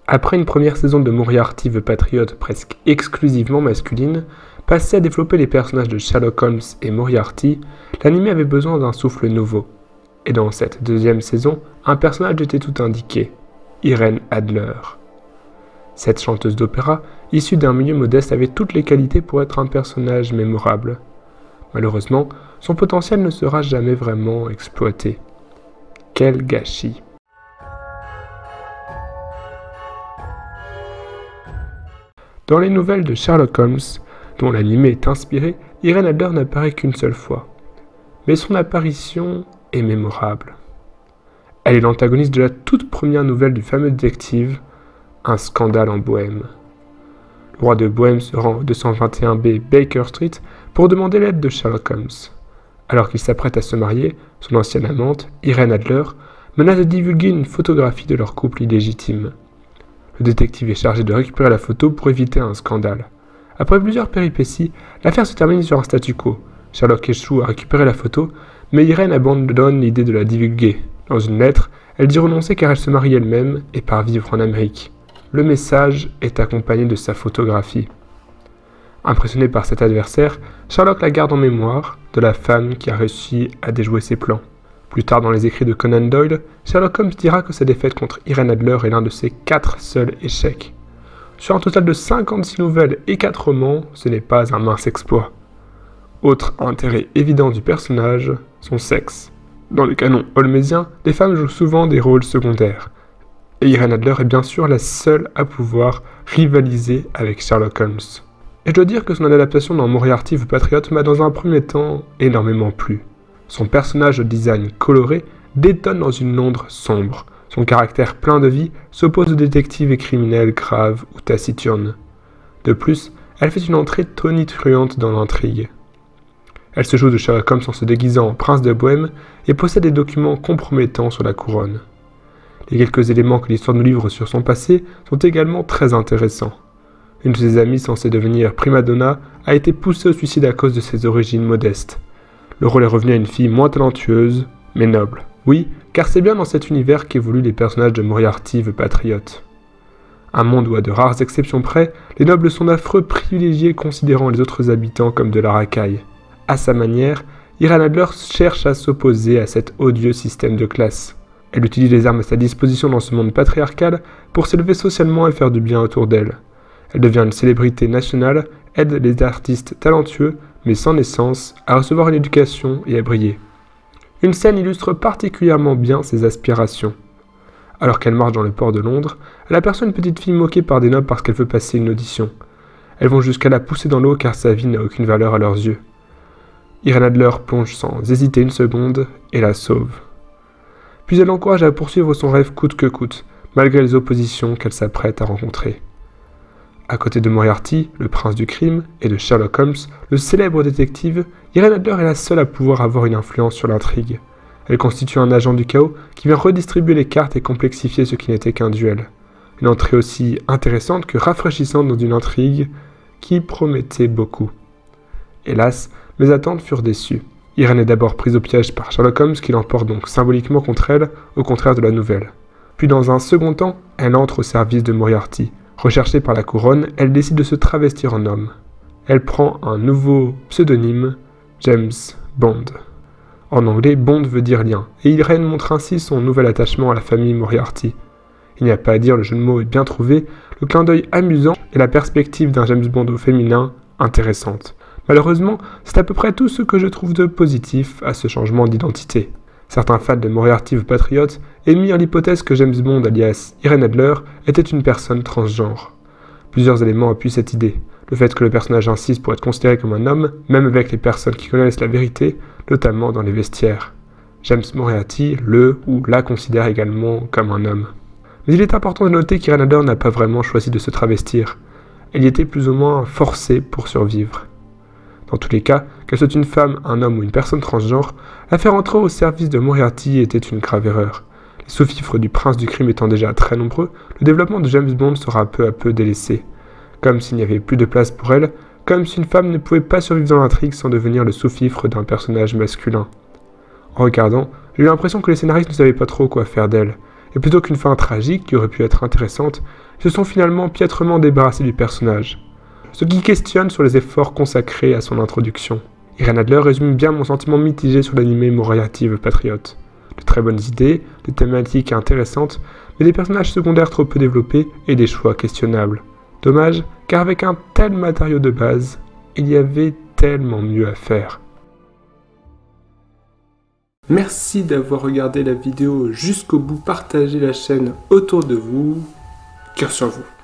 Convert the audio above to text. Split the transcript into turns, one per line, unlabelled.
Après une première saison de Moriarty the Patriot presque exclusivement masculine, passée à développer les personnages de Sherlock Holmes et Moriarty, l'anime avait besoin d'un souffle nouveau. Et dans cette deuxième saison, un personnage était tout indiqué, Irene Adler. Cette chanteuse d'opéra, issue d'un milieu modeste, avait toutes les qualités pour être un personnage mémorable. Malheureusement, son potentiel ne sera jamais vraiment exploité. Quel gâchis! Dans les nouvelles de Sherlock Holmes, dont l'anime est inspiré, Irene Adler n'apparaît qu'une seule fois. Mais son apparition est mémorable. Elle est l'antagoniste de la toute première nouvelle du fameux détective, Un scandale en Bohême. Le roi de Bohême se rend au 221B Baker Street pour demander l'aide de Sherlock Holmes. Alors qu'il s'apprête à se marier, son ancienne amante, Irene Adler, menace de divulguer une photographie de leur couple illégitime. Le détective est chargé de récupérer la photo pour éviter un scandale. Après plusieurs péripéties, l'affaire se termine sur un statu quo. Sherlock échoue à récupérer la photo, mais Irene abandonne l'idée de la divulguer. Dans une lettre, elle dit renoncer car elle se marie elle-même et part vivre en Amérique. Le message est accompagné de sa photographie. Impressionné par cet adversaire, Sherlock la garde en mémoire de la femme qui a réussi à déjouer ses plans. Plus tard dans les écrits de Conan Doyle, Sherlock Holmes dira que sa défaite contre Irene Adler est l'un de ses 4 seuls échecs. Sur un total de 56 nouvelles et 4 romans, ce n'est pas un mince exploit. Autre intérêt évident du personnage, son sexe. Dans le canon holmésien, les femmes jouent souvent des rôles secondaires. Et Irene Adler est bien sûr la seule à pouvoir rivaliser avec Sherlock Holmes. Et je dois dire que son adaptation dans Moriarty the Patriot m'a dans un premier temps énormément plu. Son personnage au design coloré détonne dans une Londres sombre. Son caractère plein de vie s'oppose aux détectives et criminels graves ou taciturnes. De plus, elle fait une entrée tonitruante dans l'intrigue. Elle se joue de Sherlock Holmes en se déguisant en prince de Bohême et possède des documents compromettants sur la couronne. Les quelques éléments que l'histoire nous livre sur son passé sont également très intéressants. Une de ses amies censée devenir prima-donna a été poussée au suicide à cause de ses origines modestes. Le rôle est revenu à une fille moins talentueuse, mais noble. Oui, car c'est bien dans cet univers qu'évoluent les personnages de Moriarty the Patriot. Un monde où, à de rares exceptions près, les nobles sont d'affreux privilégiés considérant les autres habitants comme de la racaille. À sa manière, Irene Adler cherche à s'opposer à cet odieux système de classe. Elle utilise les armes à sa disposition dans ce monde patriarcal pour s'élever socialement et faire du bien autour d'elle. Elle devient une célébrité nationale, aide les artistes talentueux, mais sans naissance, à recevoir une éducation et à briller. Une scène illustre particulièrement bien ses aspirations. Alors qu'elle marche dans le port de Londres, elle aperçoit une petite fille moquée par des nobles parce qu'elle veut passer une audition. Elles vont jusqu'à la pousser dans l'eau car sa vie n'a aucune valeur à leurs yeux. Irene Adler plonge sans hésiter une seconde et la sauve. Puis elle l'encourage à poursuivre son rêve coûte que coûte, malgré les oppositions qu'elle s'apprête à rencontrer. À côté de Moriarty, le prince du crime, et de Sherlock Holmes, le célèbre détective, Irene Adler est la seule à pouvoir avoir une influence sur l'intrigue. Elle constitue un agent du chaos qui vient redistribuer les cartes et complexifier ce qui n'était qu'un duel. Une entrée aussi intéressante que rafraîchissante dans une intrigue qui promettait beaucoup. Hélas, mes attentes furent déçues. Irene est d'abord prise au piège par Sherlock Holmes qui l'emporte donc symboliquement contre elle, au contraire de la nouvelle. Puis dans un second temps, elle entre au service de Moriarty. Recherchée par la couronne, elle décide de se travestir en homme. Elle prend un nouveau pseudonyme, James Bond. En anglais, Bond veut dire lien, et Irene montre ainsi son nouvel attachement à la famille Moriarty. Il n'y a pas à dire, le jeu de mots est bien trouvé, le clin d'œil amusant et la perspective d'un James Bond au féminin intéressante. Malheureusement, c'est à peu près tout ce que je trouve de positif à ce changement d'identité. Certains fans de Moriarty the Patriot émirent l'hypothèse que James Bond alias Irene Adler était une personne transgenre. Plusieurs éléments appuient cette idée. Le fait que le personnage insiste pour être considéré comme un homme, même avec les personnes qui connaissent la vérité, notamment dans les vestiaires. James Moriarty le ou la considère également comme un homme. Mais il est important de noter qu'Irene Adler n'a pas vraiment choisi de se travestir. Elle y était plus ou moins forcée pour survivre. Dans tous les cas, qu'elle soit une femme, un homme ou une personne transgenre, la faire entrer au service de Moriarty était une grave erreur. Les sous-fifres du prince du crime étant déjà très nombreux, le développement de James Bond sera peu à peu délaissé. Comme s'il n'y avait plus de place pour elle, comme si une femme ne pouvait pas survivre dans l'intrigue sans devenir le sous-fifre d'un personnage masculin. En regardant, j'ai eu l'impression que les scénaristes ne savaient pas trop quoi faire d'elle, Et plutôt qu'une fin tragique qui aurait pu être intéressante, ils se sont finalement piètrement débarrassés du personnage. Ce qui questionne sur les efforts consacrés à son introduction. Irene Adler résume bien mon sentiment mitigé sur l'anime Moriarty the Patriot. De très bonnes idées, des thématiques intéressantes, mais des personnages secondaires trop peu développés et des choix questionnables. Dommage, car avec un tel matériau de base, il y avait tellement mieux à faire. Merci d'avoir regardé la vidéo jusqu'au bout, partagez la chaîne autour de vous, cœur sur vous.